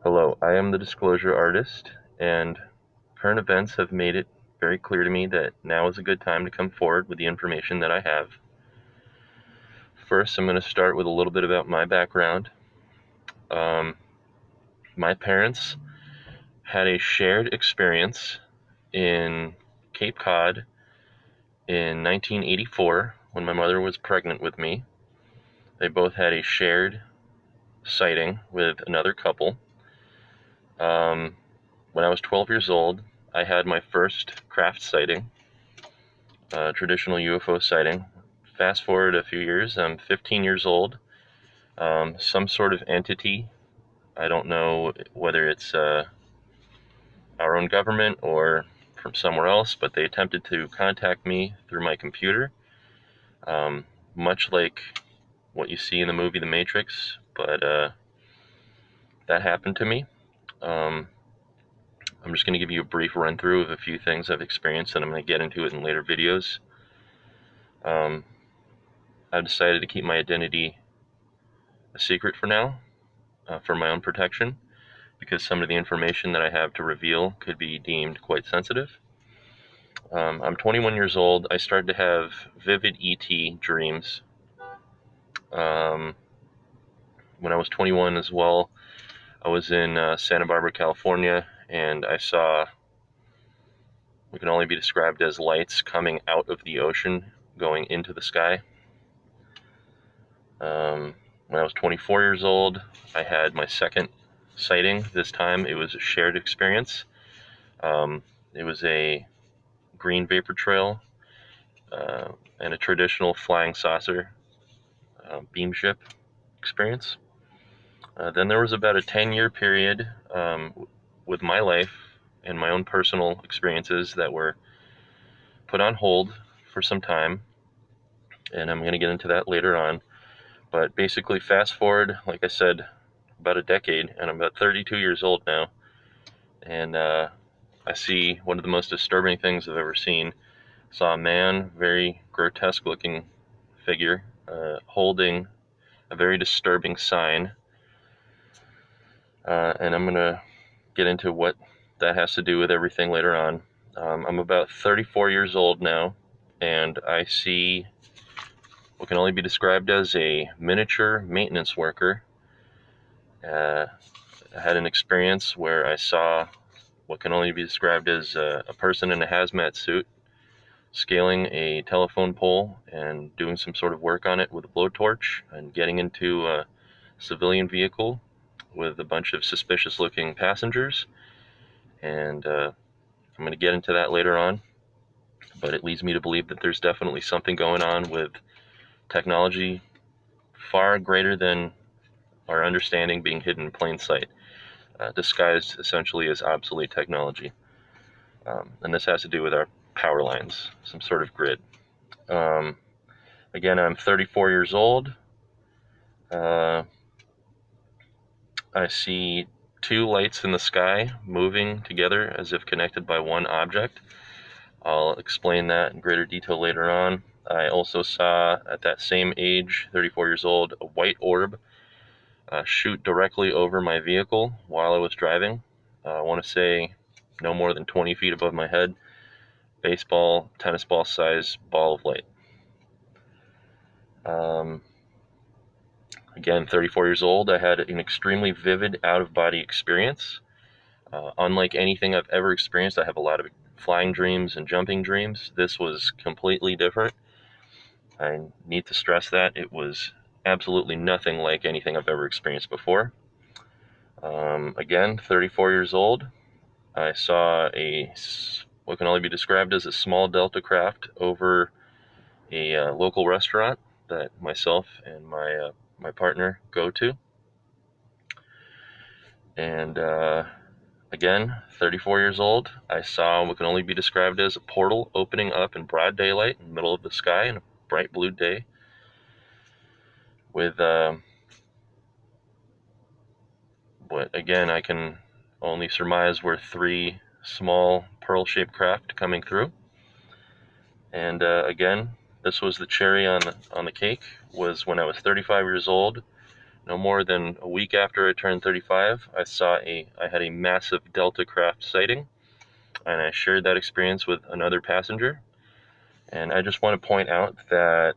Hello, I am the Disclosure Artist, and current events have made it very clear to me that now is a good time to come forward with the information that I have. First, I'm going to start with a little bit about my background. Um, my parents had a shared experience in Cape Cod in 1984 when my mother was pregnant with me. They both had a shared sighting with another couple. Um, when I was 12 years old, I had my first craft sighting. Traditional UFO sighting. Fast forward a few years, I'm 15 years old. Some sort of entity, I don't know whether it's our own government or from somewhere else, but they attempted to contact me through my computer, um, much like what you see in the movie The Matrix, but that happened to me. Um, I'm just going to give you a brief run through of a few things I've experienced, and I'm going to get into it in later videos. Um, I've decided to keep my identity a secret for now, for my own protection, because some of the information that I have to reveal could be deemed quite sensitive. I'm 21 years old. I started to have vivid ET dreams um, when I was 21 as well. I was in Santa Barbara, California, and I saw what can only be described as lights coming out of the ocean going into the sky. When I was 24 years old, I had my second sighting. This time it was a shared experience. It was a green vapor trail and a traditional flying saucer beam ship experience. Then there was about a 10-year period with my life and my own personal experiences that were put on hold for some time, and I'm going to get into that later on. But basically, fast forward, like I said, about a decade, and I'm about 32 years old now, and I see one of the most disturbing things I've ever seen. Saw a man, very grotesque looking figure, holding a very disturbing sign, and I'm going to get into what that has to do with everything later on. I'm about 34 years old now, and I see what can only be described as a miniature maintenance worker. I had an experience where I saw what can only be described as a person in a hazmat suit scaling a telephone pole and doing some sort of work on it with a blowtorch and getting into a civilian vehicle with a bunch of suspicious looking passengers. And I'm going to get into that later on, but it leads me to believe that there's definitely something going on with technology far greater than our understanding being hidden in plain sight, disguised essentially as obsolete technology. And this has to do with our power lines, some sort of grid. Um, Again, I'm 34 years old. I see two lights in the sky moving together as if connected by one object. I'll explain that in greater detail later on. I also saw, at that same age, 34 years old, a white orb shoot directly over my vehicle while I was driving. I want to say no more than 20 feet above my head. Baseball, tennis ball size ball of light. Again, 34 years old, I had an extremely vivid out-of-body experience. Unlike anything I've ever experienced, I have a lot of flying dreams and jumping dreams. This was completely different. I need to stress that it was absolutely nothing like anything I've ever experienced before. Again, 34 years old, I saw what can only be described as a small Delta craft over a local restaurant that myself and my partner go to. And again, 34 years old, I saw what can only be described as a portal opening up in broad daylight in the middle of the sky in a bright blue day with what again I can only surmise were three small pearl-shaped craft coming through. And again, this was the cherry on the cake, was when I was 35 years old, No more than a week after I turned 35, I had a massive Delta craft sighting, and I shared that experience with another passenger. And I just want to point out that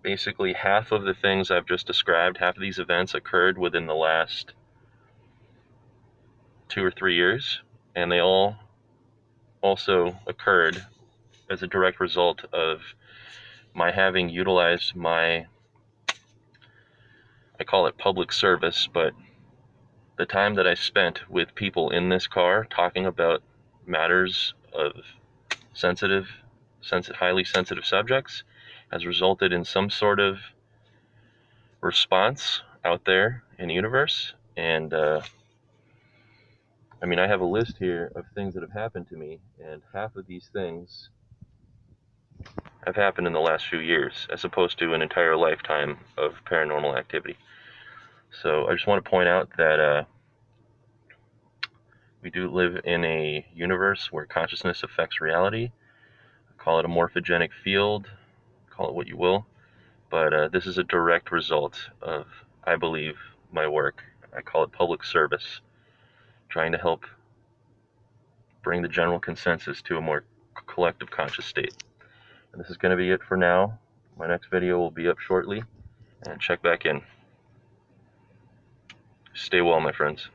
basically half of the things I've just described, half of these events occurred within the last 2 or 3 years, and they all also occurred as a direct result of my having utilized my, I call it public service, but the time that I spent with people in this car talking about matters of highly sensitive subjects has resulted in some sort of response out there in the universe. And I mean, I have a list here of things that have happened to me, and half of these things have happened in the last few years, as opposed to an entire lifetime of paranormal activity. So I just want to point out that we do live in a universe where consciousness affects reality. Call it a morphogenic field, call it what you will, but this is a direct result of, I believe, my work. I call it public service, trying to help bring the general consensus to a more collective conscious state. And this is going to be it for now. My next video will be up shortly, and check back in. Stay well, my friends.